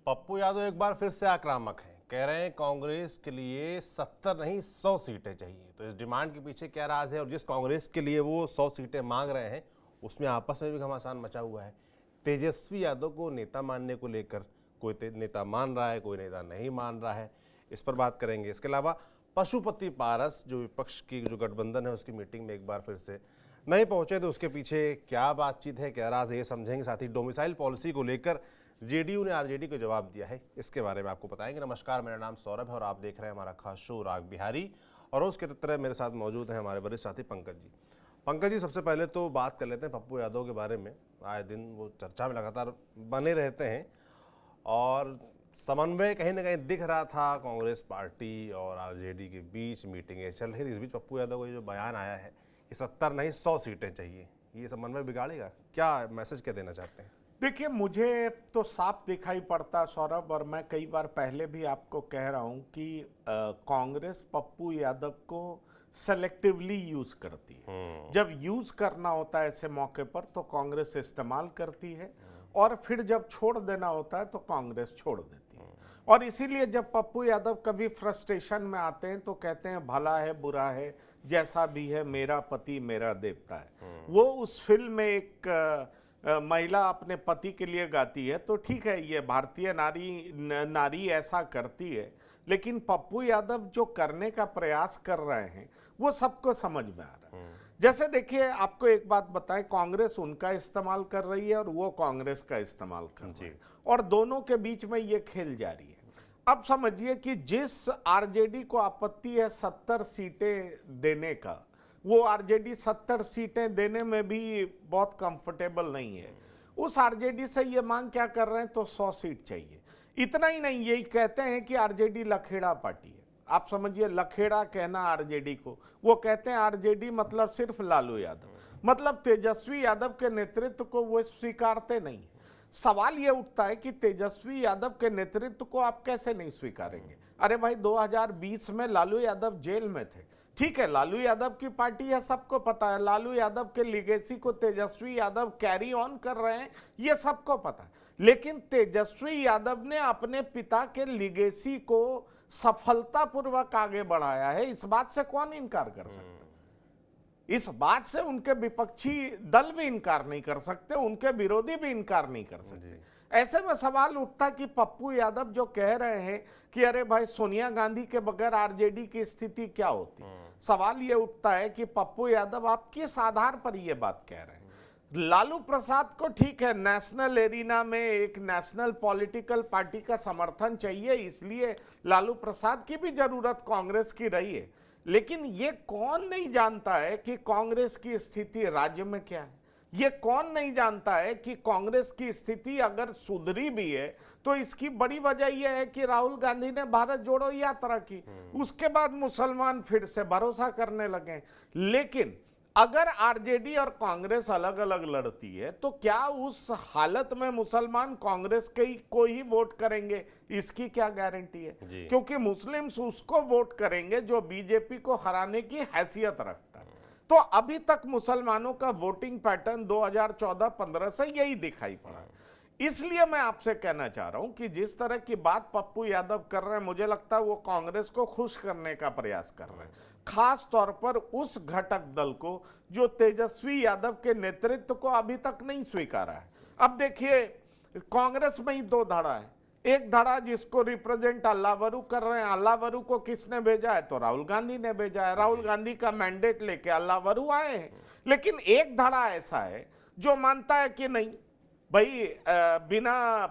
पप्पू यादव एक बार फिर से आक्रामक हैं। कह रहे हैं कांग्रेस के लिए 70 नहीं 100 सीटें चाहिए। तो इस डिमांड के पीछे क्या राज है और जिस कांग्रेस के लिए वो 100 सीटें मांग रहे हैं उसमें आपस में भी घमासान मचा हुआ है। तेजस्वी यादव को नेता मानने को लेकर कोई नेता मान रहा है, कोई नेता नहीं मान रहा है, इस पर बात करेंगे। इसके अलावा पशुपति पारस जो विपक्ष की जो गठबंधन है उसकी मीटिंग में एक बार फिर से नहीं पहुंचे, तो उसके पीछे क्या बातचीत है, क्या राज है, ये समझेंगे। साथ ही डोमिसाइल पॉलिसी को लेकर जेडीयू ने आरजेडी को जवाब दिया है, इसके बारे में आपको बताएंगे। नमस्कार, मेरा नाम सौरभ है और आप देख रहे हैं हमारा खास शो राग बिहारी। और उसके तरह मेरे साथ मौजूद हैं हमारे वरिष्ठ साथी पंकज जी। पंकज जी, सबसे पहले तो बात कर लेते हैं पप्पू यादव के बारे में। आए दिन वो चर्चा में लगातार बने रहते हैं और समन्वय कहीं ना कहीं दिख रहा था कांग्रेस पार्टी और आरजेडी के बीच, मीटिंगें चल रही। इस बीच पप्पू यादव का जो बयान आया है कि 70 नहीं 100 सीटें चाहिए, ये समन्वय बिगाड़ेगा? क्या मैसेज क्या देना चाहते हैं? देखिए, मुझे तो साफ दिखाई पड़ता सौरभ, और मैं कई बार पहले भी आपको कह रहा हूं कि कांग्रेस पप्पू यादव को सेलेक्टिवली यूज करती है। जब यूज करना होता है ऐसे मौके पर तो कांग्रेस इस्तेमाल करती है, और फिर जब छोड़ देना होता है तो कांग्रेस छोड़ देती है। और इसीलिए जब पप्पू यादव कभी फ्रस्ट्रेशन में आते हैं तो कहते हैं भला है बुरा है जैसा भी है, मेरा पति मेरा देवता है। वो उस फिल्म में एक महिला अपने पति के लिए गाती है, तो ठीक है, ये भारतीय नारी ऐसा करती है, लेकिन पप्पू यादव जो करने का प्रयास कर रहे हैं वो सबको समझ में आ रहा है। जैसे देखिए, आपको एक बात बताएं, कांग्रेस उनका इस्तेमाल कर रही है और वो कांग्रेस का इस्तेमाल कर रही है, और दोनों के बीच में ये खेल जारी है। अब समझिए कि जिस आरजेडी को आपत्ति है 70 सीटें देने का, वो आरजेडी 70 सीटें देने में भी बहुत कंफर्टेबल नहीं है। उस आरजेडी से ये मांग क्या कर रहे हैं, तो 100 सीट चाहिए। इतना ही नहीं, यही कहते हैं कि आरजेडी लखेड़ा पार्टी है। आप समझिए, लखेड़ा कहना आरजेडी को, वो कहते हैं आरजेडी मतलब सिर्फ लालू यादव, मतलब तेजस्वी यादव के नेतृत्व को वो स्वीकारते नहीं। सवाल ये उठता है कि तेजस्वी यादव के नेतृत्व को आप कैसे नहीं स्वीकारेंगे? अरे भाई, 2020 में लालू यादव जेल में थे। ठीक है, लालू यादव की पार्टी है, सबको पता है। लालू यादव के लिगेसी को तेजस्वी यादव कैरी ऑन कर रहे हैं, ये सबको पता है। लेकिन तेजस्वी यादव ने अपने पिता के लिगेसी को सफलतापूर्वक आगे बढ़ाया है, इस बात से कौन इनकार कर सकता है? इस बात से उनके विपक्षी दल भी इनकार नहीं कर सकते, उनके विरोधी भी इनकार नहीं कर सकते। ऐसे में सवाल उठता कि पप्पू यादव जो कह रहे हैं कि अरे भाई, सोनिया गांधी के बगैर आरजेडी की स्थिति क्या होती, सवाल ये उठता है कि पप्पू यादव आप किस आधार पर ये बात कह रहे हैं? लालू प्रसाद को ठीक है, नेशनल एरिना में एक नेशनल पॉलिटिकल पार्टी का समर्थन चाहिए, इसलिए लालू प्रसाद की भी जरूरत कांग्रेस की रही है। लेकिन ये कौन नहीं जानता है कि कांग्रेस की स्थिति राज्य में क्या है? ये कौन नहीं जानता है कि कांग्रेस की स्थिति अगर सुधरी भी है तो इसकी बड़ी वजह यह है कि राहुल गांधी ने भारत जोड़ो यात्रा की, उसके बाद मुसलमान फिर से भरोसा करने लगे। लेकिन अगर आरजेडी और कांग्रेस अलग अलग लड़ती है तो क्या उस हालत में मुसलमान कांग्रेस को ही वोट करेंगे? इसकी क्या गारंटी है? क्योंकि मुस्लिम्स उसको वोट करेंगे जो बीजेपी को हराने की हैसियत रखता है। तो अभी तक मुसलमानों का वोटिंग पैटर्न 2014-15 से यही दिखाई पड़ा। इसलिए मैं आपसे कहना चाह रहा हूं कि जिस तरह की बात पप्पू यादव कर रहे हैं, मुझे लगता है वो कांग्रेस को खुश करने का प्रयास कर रहे हैं, खास तौर पर उस घटक दल को जो तेजस्वी यादव के नेतृत्व को अभी तक नहीं स्वीकारा है। अब देखिए, कांग्रेस में ही दो धड़ा है। एक धड़ा जिसको रिप्रेजेंट अल्लावरू कर रहे हैं, अल्लावरू को किसने भेजा है, तो राहुल गांधी ने भेजा है। राहुल गांधी का मैंडेट लेके अल्लावरू आए हैं। लेकिन एक धड़ा ऐसा है जो मानता है कि नहीं भाई, बिना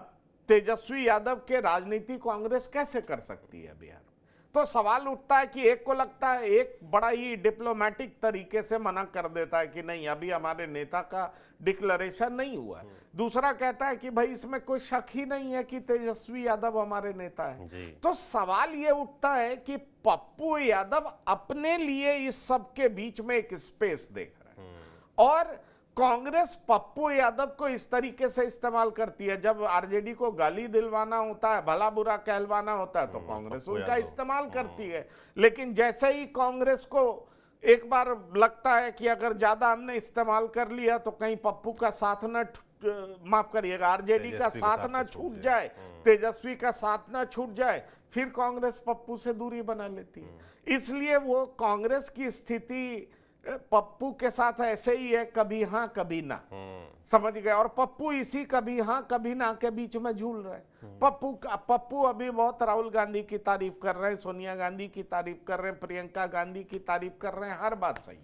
तेजस्वी यादव के राजनीति कांग्रेस कैसे कर सकती है बिहार? तो सवाल उठता है कि एक को लगता है, एक बड़ा ही डिप्लोमेटिक तरीके से मना कर देता है कि नहीं, अभी हमारे नेता का डिक्लेरेशन नहीं हुआ है। दूसरा कहता है कि भाई, इसमें कोई शक ही नहीं है कि तेजस्वी यादव हमारे नेता है। तो सवाल ये उठता है कि पप्पू यादव अपने लिए इस सब के बीच में एक स्पेस देख रहे हैं, और कांग्रेस पप्पू यादव को इस तरीके से इस्तेमाल करती है। जब आरजेडी को गाली दिलवाना होता है, भला बुरा कहलवाना होता है, तो कांग्रेस उनका इस्तेमाल करती है। लेकिन जैसे ही कांग्रेस को एक बार लगता है कि अगर ज्यादा हमने इस्तेमाल कर लिया तो कहीं पप्पू का साथ न माफ करिएगा, आरजेडी का तेजस्वी का साथ ना छूट जाए, हम्म। तेजस्वी का साथ ना छूट जाए, फिर कांग्रेस पप्पू से दूरी बना लेती है। इसलिए वो कांग्रेस की स्थिति पप्पू के साथ ऐसे ही है, कभी हां कभी ना, समझ गए। और पप्पू इसी कभी हां कभी ना के बीच में झूल रहे हैं। पप्पू अभी बहुत राहुल गांधी की तारीफ कर रहे हैं, सोनिया गांधी की तारीफ कर रहे हैं, प्रियंका गांधी की तारीफ कर रहे हैं, हर बात सही।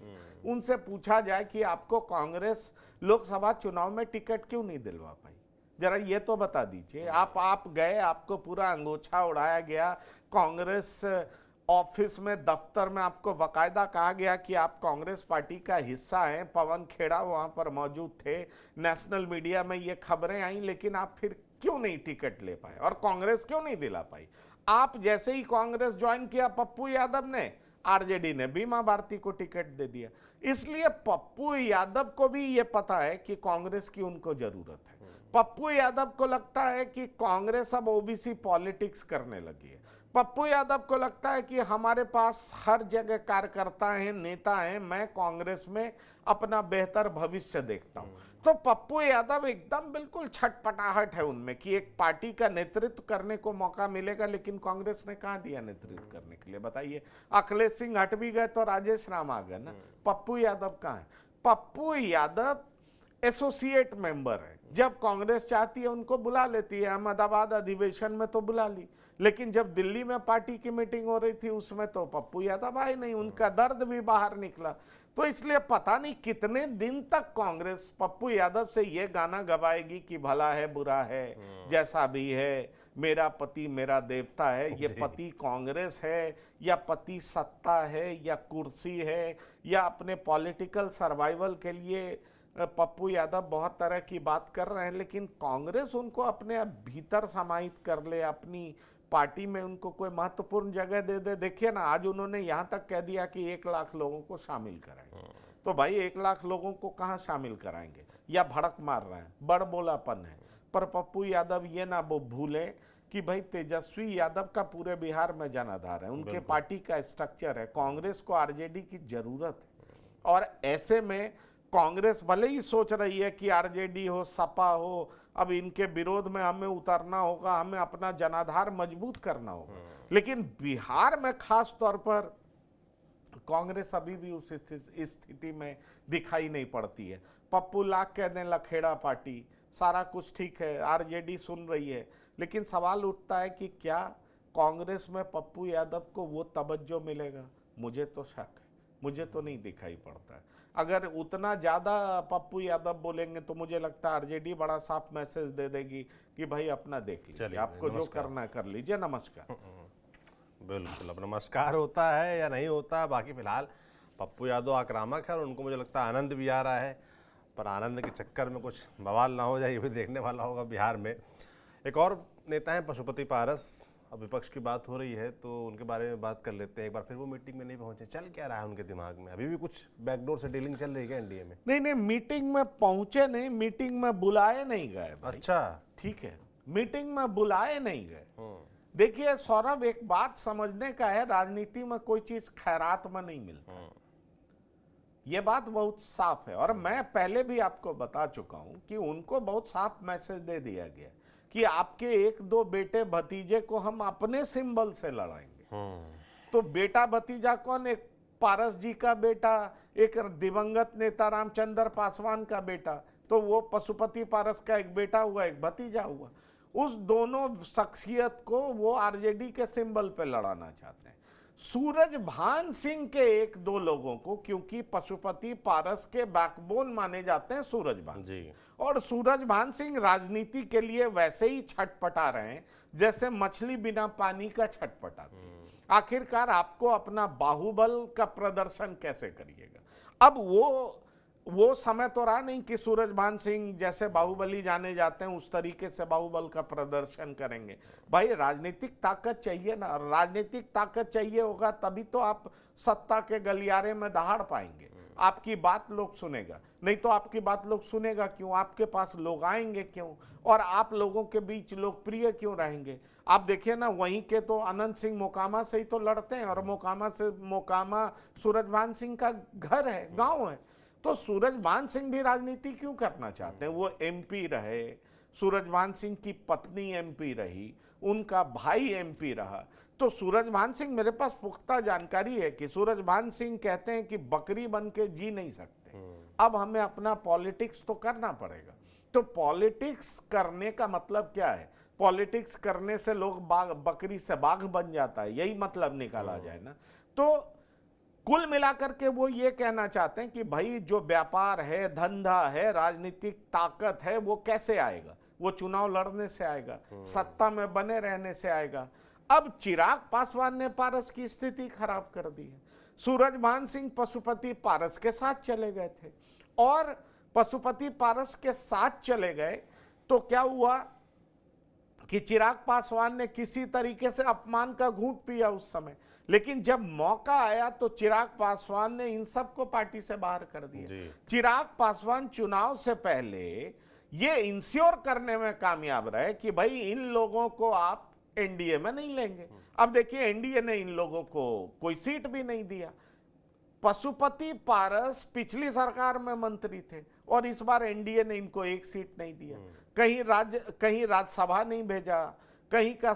उनसे पूछा जाए कि आपको कांग्रेस लोकसभा चुनाव में टिकट क्यों नहीं दिलवा पाई, जरा ये तो बता दीजिए। आप गए, आपको पूरा अंगोछा उड़ाया गया, कांग्रेस ऑफिस में, दफ्तर में आपको बकायदा कहा गया कि आप कांग्रेस पार्टी का हिस्सा हैं। पवन खेड़ा वहां पर मौजूद थे, नेशनल मीडिया में ये खबरें आई, लेकिन आप फिर क्यों नहीं टिकट ले पाए और कांग्रेस क्यों नहीं दिला पाई? आप जैसे ही कांग्रेस ज्वाइन किया, पप्पू यादव ने, आरजेडी ने बीमा भारती को टिकट दे दिया। इसलिए पप्पू यादव को भी ये पता है कि कांग्रेस की उनको जरूरत है। पप्पू यादव को लगता है कि कांग्रेस अब ओबीसी पॉलिटिक्स करने लगी है। पप्पू यादव को लगता है कि हमारे पास हर जगह कार्यकर्ता हैं, नेता हैं, मैं कांग्रेस में अपना बेहतर भविष्य देखता हूं। तो पप्पू यादव एकदम बिल्कुल छटपटाहट है उनमें कि एक पार्टी का नेतृत्व करने को मौका मिलेगा, लेकिन कांग्रेस ने कहां दिया नेतृत्व करने के लिए, बताइए। अखिलेश सिंह हट भी गए तो राजेश राम आ गए ना, पप्पू यादव कहां है? पप्पू यादव एसोसिएट मेंबर है, जब कांग्रेस चाहती है उनको बुला लेती है। अहमदाबाद अधिवेशन में तो बुला ली, लेकिन जब दिल्ली में पार्टी की मीटिंग हो रही थी उसमें तो पप्पू यादव आए नहीं, उनका दर्द भी बाहर निकला। तो इसलिए पता नहीं कितने दिन तक कांग्रेस पप्पू यादव से ये गाना गवाएगी कि भला है बुरा है जैसा भी है, मेरा पति मेरा देवता है। ये पति कांग्रेस है या पति सत्ता है या कुर्सी है या अपने पॉलिटिकल सर्वाइवल के लिए पप्पू यादव बहुत तरह की बात कर रहे हैं, लेकिन कांग्रेस उनको अपने भीतर समाहित कर ले, अपनी पार्टी में उनको कोई महत्वपूर्ण जगह दे दे। देखिए ना, आज उन्होंने यहां तक कह दिया कि 1 लाख लोगों को शामिल कराएंगे। तो भाई 1 लाख लोगों को कहां शामिल कराएंगे, या भड़क मार रहे हैं, बड़बोलापन है। पर पप्पू यादव ये ना वो भूलें कि भाई तेजस्वी यादव का पूरे बिहार में जनाधार है, उनके पार्टी का स्ट्रक्चर है, कांग्रेस को आरजेडी की जरूरत है। और ऐसे में कांग्रेस भले ही सोच रही है कि आरजेडी हो, सपा हो, अब इनके विरोध में हमें उतरना होगा, हमें अपना जनाधार मजबूत करना होगा, लेकिन बिहार में खास तौर पर कांग्रेस अभी भी उस स्थिति में दिखाई नहीं पड़ती है। पप्पू लाख कह दें लखेड़ा पार्टी, सारा कुछ ठीक है, आरजेडी सुन रही है, लेकिन सवाल उठता है कि क्या कांग्रेस में पप्पू यादव को वो तवज्जो मिलेगा? मुझे तो शक है, मुझे तो नहीं दिखाई पड़ता है। अगर उतना ज़्यादा पप्पू यादव बोलेंगे तो मुझे लगता है आरजेडी बड़ा साफ मैसेज दे देगी कि भाई अपना देख लीजिए, आपको जो करना है कर लीजिए, नमस्कार। बिल्कुल, अब नमस्कार होता है या नहीं होता, बाकी फिलहाल पप्पू यादव आक्रामक है और उनको मुझे लगता है आनंद भी आ रहा है, पर आनंद के चक्कर में कुछ बवाल ना हो जाए ये भी देखने वाला होगा बिहार में। एक और नेता हैं पशुपति पारस, अब विपक्ष की बात हो रही है तो उनके बारे में बात कर लेते हैं। एक बार फिर वो मीटिंग में नहीं पहुंचे, चल क्या रहा है उनके दिमाग में? अभी भी कुछ बैकडोर से डीलिंग चल रही है एनडीए में? नहीं, मीटिंग में पहुंचे नहीं, मीटिंग में बुलाए नहीं गए। अच्छा, ठीक है, मीटिंग में बुलाए नहीं गए। देखिए सौरभ, एक बात समझने का है, राजनीति में कोई चीज खैरात में नहीं मिलता, ये बात बहुत साफ है। और मैं पहले भी आपको बता चुका हूं कि उनको बहुत साफ मैसेज दे दिया गया कि आपके 1-2 बेटे भतीजे को हम अपने सिंबल से लड़ाएंगे। तो बेटा भतीजा कौन? एक पारस जी का बेटा, एक दिवंगत नेता रामचंद्र पासवान का बेटा, तो वो पशुपति पारस का एक बेटा हुआ, एक भतीजा हुआ। उस दोनों शख्सियत को वो आरजेडी के सिंबल पे लड़ाना चाहते हैं। सूरजभान सिंह के 1-2 लोगों को, क्योंकि पशुपति पारस के बैकबोन माने जाते हैं सूरजभान जी, और सूरजभान सिंह राजनीति के लिए वैसे ही छटपटा रहे हैं जैसे मछली बिना पानी का छटपटाती। आखिरकार आपको अपना बाहुबल का प्रदर्शन कैसे करिएगा? अब वो समय तो रहा नहीं कि सूरजभान सिंह जैसे बाहुबली जाने जाते हैं उस तरीके से बाहुबल का प्रदर्शन करेंगे। भाई राजनीतिक ताकत चाहिए ना, राजनीतिक ताकत चाहिए होगा तभी तो आप सत्ता के गलियारे में दहाड़ पाएंगे, आपकी बात लोग सुनेगा। नहीं तो आपकी बात लोग सुनेगा क्यों? आपके पास लोग आएंगे क्यों? और आप लोगों के बीच लोकप्रिय क्यों रहेंगे? आप देखिए ना, वहीं के तो अनंत सिंह मोकामा से ही तो लड़ते हैं, और मोकामा सूरजभान सिंह का घर है, गांव है। तो सूरजभान सिंह भी राजनीति क्यों करना चाहते हैं? वो एमपी रहे, सूरजभान सिंह की पत्नी एमपी रही, उनका भाई एमपी रहा। तो सूरजभान सिंह, मेरे पास पुख्ता जानकारी है कि सूरजभान सिंह कहते हैं कि बकरी बन के जी नहीं सकते, अब हमें अपना पॉलिटिक्स तो करना पड़ेगा। तो पॉलिटिक्स करने का मतलब क्या है? पॉलिटिक्स करने से लोग बकरी से बाघ बन जाता है, यही मतलब निकाला जाए ना। तो कुल मिलाकर के वो ये कहना चाहते हैं कि भाई जो व्यापार है, धंधा है, राजनीतिक ताकत है, वो कैसे आएगा? वो चुनाव लड़ने से आएगा, सत्ता में बने रहने से आएगा। अब चिराग पासवान ने पारस की स्थिति खराब कर दी है। सूरजभान सिंह पशुपति पारस के साथ चले गए थे, और पशुपति पारस के साथ चले गए तो क्या हुआ कि चिराग पासवान ने किसी तरीके से अपमान का घूंट पिया उस समय, लेकिन जब मौका आया तो चिराग पासवान ने इन सबको पार्टी से बाहर कर दिया। चिराग पासवान चुनाव से पहले ये इंश्योर करने में कामयाब रहे कि भाई इन लोगों को आप एनडीए में नहीं लेंगे। अब देखिए, एनडीए ने इन लोगों को कोई सीट भी नहीं दिया। पशुपति पारस पिछली सरकार में मंत्री थे और इस बार एनडीए ने इनको एक सीट नहीं दिया। कहीं राज्यसभा नहीं भेजा, कहीं का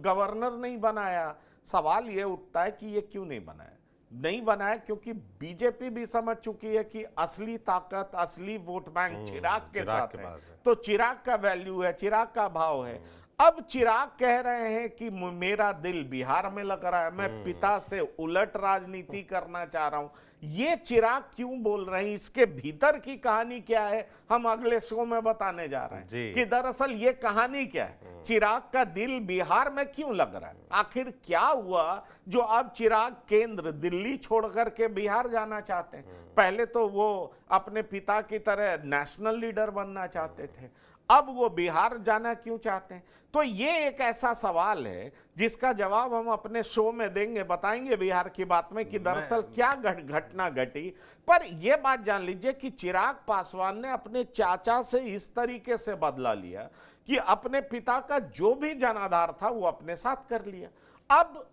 गवर्नर नहीं बनाया। सवाल ये उठता है कि ये क्यों नहीं बनाया? क्योंकि बीजेपी भी समझ चुकी है कि असली ताकत, असली वोट बैंक चिराग के साथ है। तो चिराग का वैल्यू है, चिराग का भाव है। अब चिराग कह रहे हैं कि मेरा दिल बिहार में लग रहा है, मैं पिता से उलट राजनीति करना चाह रहा हूं। ये चिराग क्यों बोल रहे हैं, इसके भीतर की कहानी क्या है, हम अगले शो में बताने जा रहे हैं कि दरअसल ये कहानी क्या है। चिराग का दिल बिहार में क्यों लग रहा है? आखिर क्या हुआ जो अब चिराग केंद्र दिल्ली छोड़ करके बिहार जाना चाहते हैं? पहले तो वो अपने पिता की तरह नेशनल लीडर बनना चाहते थे, अब वो बिहार जाना क्यों चाहते हैं? तो ये एक ऐसा सवाल है जिसका जवाब हम अपने शो में देंगे, बताएंगे बिहार की बात में कि दरअसल क्या घटना घटी। पर यह बात जान लीजिए कि चिराग पासवान ने अपने चाचा से इस तरीके से बदला लिया कि अपने पिता का जो भी जनाधार था वो अपने साथ कर लिया। अब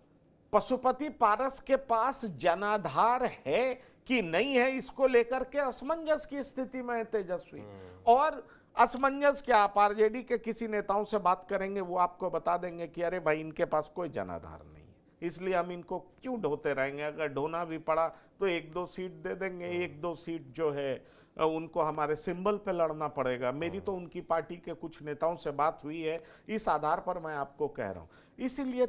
पशुपति पारस के पास जनाधार है कि नहीं है, इसको लेकर के असमंजस की स्थिति में है तेजस्वी। और असमंजस क्या, आप आरजेडी के किसी नेताओं से बात करेंगे, वो आपको बता देंगे कि अरे भाई इनके पास कोई जनाधार नहीं है, इसलिए हम इनको क्यों ढोते रहेंगे, अगर ढोना भी पड़ा तो 1-2 सीट दे देंगे, 1-2 सीट जो है उनको हमारे सिंबल पे लड़ना पड़ेगा। मेरी तो उनकी पार्टी के कुछ नेताओं से बात हुई है, इस आधार पर मैं आपको कह रहा हूँ। इसीलिए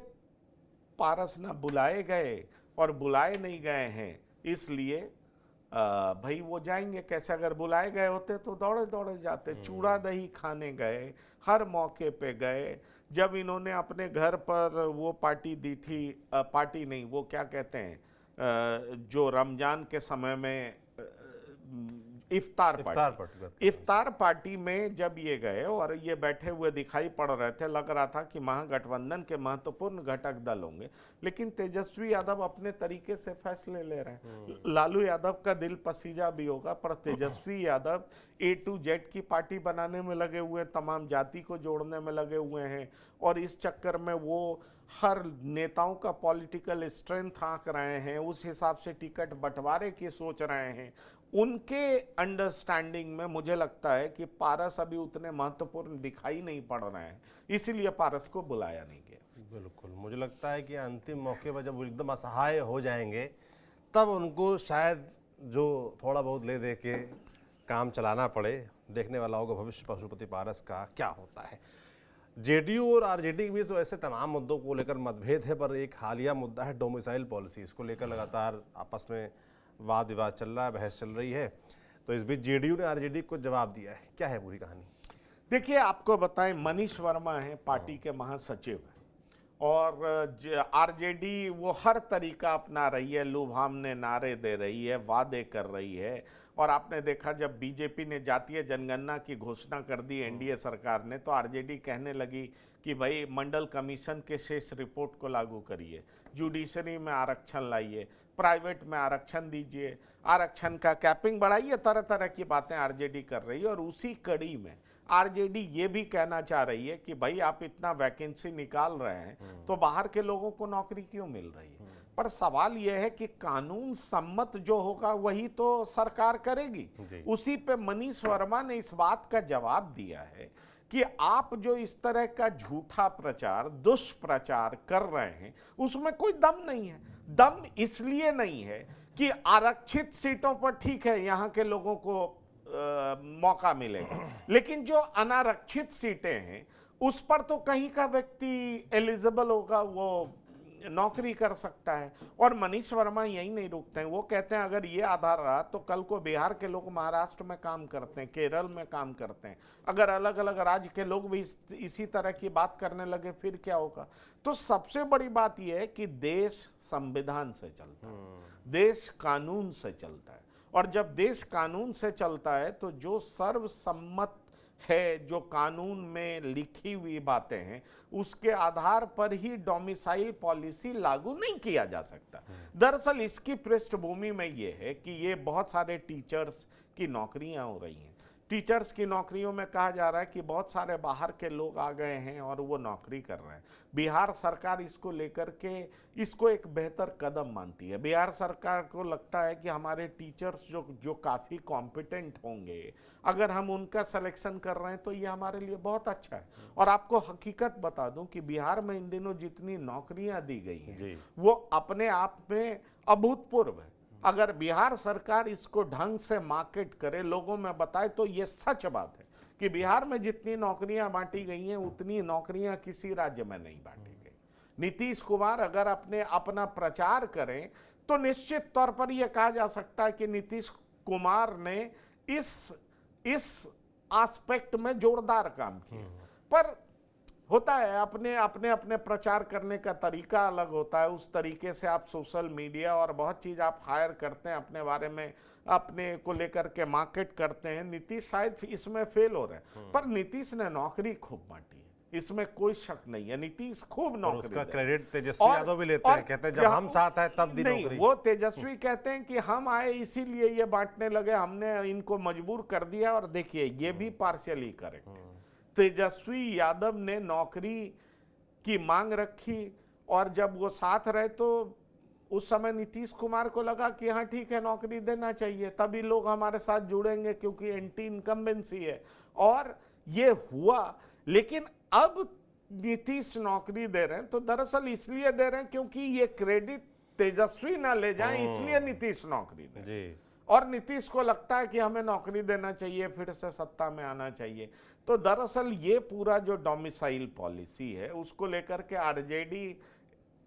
पारस ना बुलाए गए और बुलाए नहीं गए हैं, इसलिए भाई वो जाएंगे कैसे? अगर बुलाए गए होते तो दौड़े दौड़े जाते, चूड़ा दही खाने गए, हर मौके पे गए। जब इन्होंने अपने घर पर वो पार्टी दी थी, पार्टी नहीं, वो क्या कहते हैं, जो रमजान के समय में इफ्तार पार्टी में जब ये गए और ये बैठे हुए दिखाई पड़ रहे थे, लग रहा था कि महागठबंधन के महत्वपूर्ण घटक दल होंगे, लेकिन तेजस्वी यादव अपने तरीके से फैसले ले रहे हैं। लालू यादव का दिल पसीजा भी होगा, पर Tejashwi Yadav A to Z की पार्टी बनाने में लगे हुए हैं, तमाम जाति को जोड़ने में लगे हुए हैं, और इस चक्कर में वो हर नेताओं का पॉलिटिकल स्ट्रेंथ आंक रहे हैं, उस हिसाब से टिकट बंटवारे की सोच रहे हैं। उनके अंडरस्टैंडिंग में मुझे लगता है कि पारस अभी उतने महत्वपूर्ण दिखाई नहीं पड़ रहे हैं, इसीलिए पारस को बुलाया नहीं गया। बिल्कुल, मुझे लगता है कि अंतिम मौके पर जब वो एकदम असहाय हो जाएंगे तब उनको शायद जो थोड़ा बहुत ले दे के काम चलाना पड़े। देखने वाला होगा भविष्य पशुपति पारस का क्या होता है। जेडीयू और आरजेडी के बीच तो ऐसे तमाम मुद्दों को लेकर मतभेद है, पर एक हालिया मुद्दा है डोमिसाइल पॉलिसी। इसको लेकर लगातार आपस में वाद विवाद चल रहा है, बहस चल रही है। तो इस बीच जेडीयू ने आरजेडी को जवाब दिया है, क्या है पूरी कहानी? देखिए, आपको बताएं, मनीष वर्मा है पार्टी के महासचिव है, और आरजेडी वो हर तरीका अपना रही है, लुभावने नारे दे रही है, वादे कर रही है। और आपने देखा जब बीजेपी ने जातीय जनगणना की घोषणा कर दी एनडीए सरकार ने, तो आरजेडी कहने लगी कि भाई मंडल कमीशन के शेष रिपोर्ट को लागू करिए, जुडिशरी में आरक्षण लाइए, प्राइवेट में आरक्षण दीजिए, आरक्षण का कैपिंग बढ़ाइए, तरह तरह की बातें आरजेडी कर रही है। और उसी कड़ी में आरजेडी ये भी कहना चाह रही है कि भाई आप इतना वैकेंसी निकाल रहे हैं तो बाहर के लोगों को नौकरी क्यों मिल रही है। पर सवाल यह है कि कानून सम्मत जो होगा वही तो सरकार करेगी। उसी पे मनीष वर्मा ने इस बात का जवाब दिया है कि आप जो इस तरह का झूठा प्रचार, दुष्प्रचार कर रहे हैं उसमें कोई दम नहीं है। दम इसलिए नहीं है कि आरक्षित सीटों पर ठीक है यहाँ के लोगों को मौका मिलेगा, लेकिन जो अनारक्षित सीटें हैं उस पर तो कहीं का व्यक्ति एलिजिबल होगा, वो नौकरी कर सकता है। और मनीष वर्मा यही नहीं रुकते हैं, वो कहते हैं अगर ये आधार रहा तो कल को बिहार के लोग महाराष्ट्र में काम करते हैं, केरल में काम करते हैं, अगर अलग अलग राज्य के लोग भी इसी तरह की बात करने लगे फिर क्या होगा। तो सबसे बड़ी बात यह है कि देश संविधान से चलता है, देश कानून से चलता है, और जब देश कानून से चलता है तो जो सर्वसम्मत है, जो कानून में लिखी हुई बातें हैं, उसके आधार पर ही डोमिसाइल पॉलिसी लागू नहीं किया जा सकता। दरअसल इसकी पृष्ठभूमि में ये है कि ये बहुत सारे टीचर्स की नौकरियां हो रही हैं। टीचर्स की नौकरियों में कहा जा रहा है कि बहुत सारे बाहर के लोग आ गए हैं और वो नौकरी कर रहे हैं। बिहार सरकार इसको लेकर के इसको एक बेहतर कदम मानती है। बिहार सरकार को लगता है कि हमारे टीचर्स जो काफ़ी कॉम्पिटेंट होंगे, अगर हम उनका सिलेक्शन कर रहे हैं तो ये हमारे लिए बहुत अच्छा है। और आपको हकीकत बता दूं कि बिहार में इन दिनों जितनी नौकरियां दी गई हैं वो अपने आप में अभूतपूर्व है। अगर बिहार सरकार इसको ढंग से मार्केट करे, लोगों में बताए, तो ये सच बात है कि बिहार में जितनी नौकरियां बांटी गई हैं उतनी नौकरियां किसी राज्य में नहीं बांटी गई। नीतीश कुमार अगर अपना प्रचार करें तो निश्चित तौर पर यह कहा जा सकता है कि नीतीश कुमार ने इस एस्पेक्ट में जोरदार काम किया। पर होता है अपने प्रचार करने का तरीका अलग होता है। उस तरीके से आप सोशल मीडिया और बहुत चीज़ आप हायर करते हैं, अपने बारे में अपने को लेकर के मार्केट करते हैं। नीतीश शायद इसमें फेल हो रहे हैं, पर नीतीश ने नौकरी खूब बांटी है, इसमें कोई शक नहीं है। नीतीश खूब नौकरी, उसका क्रेडिट तेजस्वी यादव भी लेते हैं, कहते हैं जब हम साथ आए तब दी नौकरी। वो तेजस्वी कहते हैं कि हम आए इसीलिए ये बांटने लगे, हमने इनको मजबूर कर दिया। और देखिए ये भी पार्शियली करेक्ट है। तेजस्वी यादव ने नौकरी की मांग रखी और जब वो साथ रहे तो उस समय नीतीश कुमार को लगा कि हाँ ठीक है नौकरी देना चाहिए, तभी लोग हमारे साथ जुड़ेंगे क्योंकि एंटी इनकम्बेंसी है, और ये हुआ। लेकिन अब नीतीश नौकरी दे रहे हैं तो दरअसल इसलिए दे रहे हैं क्योंकि ये क्रेडिट तेजस्वी ना ले जाएं, इसलिए नीतीश नौकरी दे रहे हैं। और नीतीश को लगता है कि हमें नौकरी देना चाहिए, फिर से सत्ता में आना चाहिए। तो दरअसल ये पूरा जो डोमिसाइल पॉलिसी है उसको लेकर के आरजेडी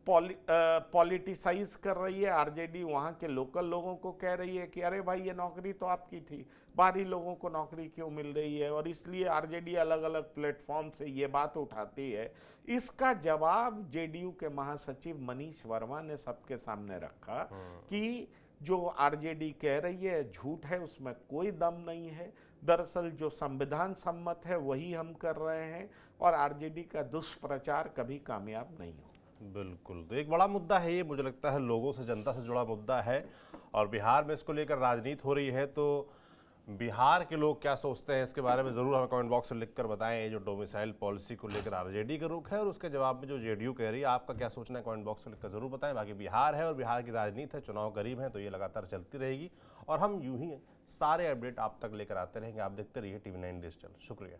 पॉलिटिसाइज कर रही है। आरजेडी वहाँ के लोकल लोगों को कह रही है कि अरे भाई ये नौकरी तो आपकी थी, बाहरी लोगों को नौकरी क्यों मिल रही है। और इसलिए आरजेडी अलग अलग प्लेटफॉर्म से ये बात उठाती है। इसका जवाब जेडीयू के महासचिव मनीष वर्मा ने सबके सामने रखा कि जो आरजेडी कह रही है झूठ है, उसमें कोई दम नहीं है। दरअसल जो संविधान सम्मत है वही हम कर रहे हैं और आरजेडी का दुष्प्रचार कभी कामयाब नहीं हो। बिल्कुल, तो एक बड़ा मुद्दा है ये, मुझे लगता है लोगों से, जनता से जुड़ा मुद्दा है और बिहार में इसको लेकर राजनीति हो रही है। तो बिहार के लोग क्या सोचते हैं इसके बारे में ज़रूर हमें कमेंट बॉक्स में लिखकर बताएं। ये जो डोमिसाइल पॉलिसी को लेकर आरजेडी का रुख है और उसके जवाब में जो जेडीयू कह रही है, आपका क्या सोचना है कमेंट बॉक्स में लिखकर ज़रूर बताएं। बाकी बिहार है और बिहार की राजनीति है, चुनाव करीब है तो ये लगातार चलती रहेगी और हम यूं ही सारे अपडेट आप तक लेकर आते रहेंगे। आप देखते रहिए TV9 डिजिटल। शुक्रिया।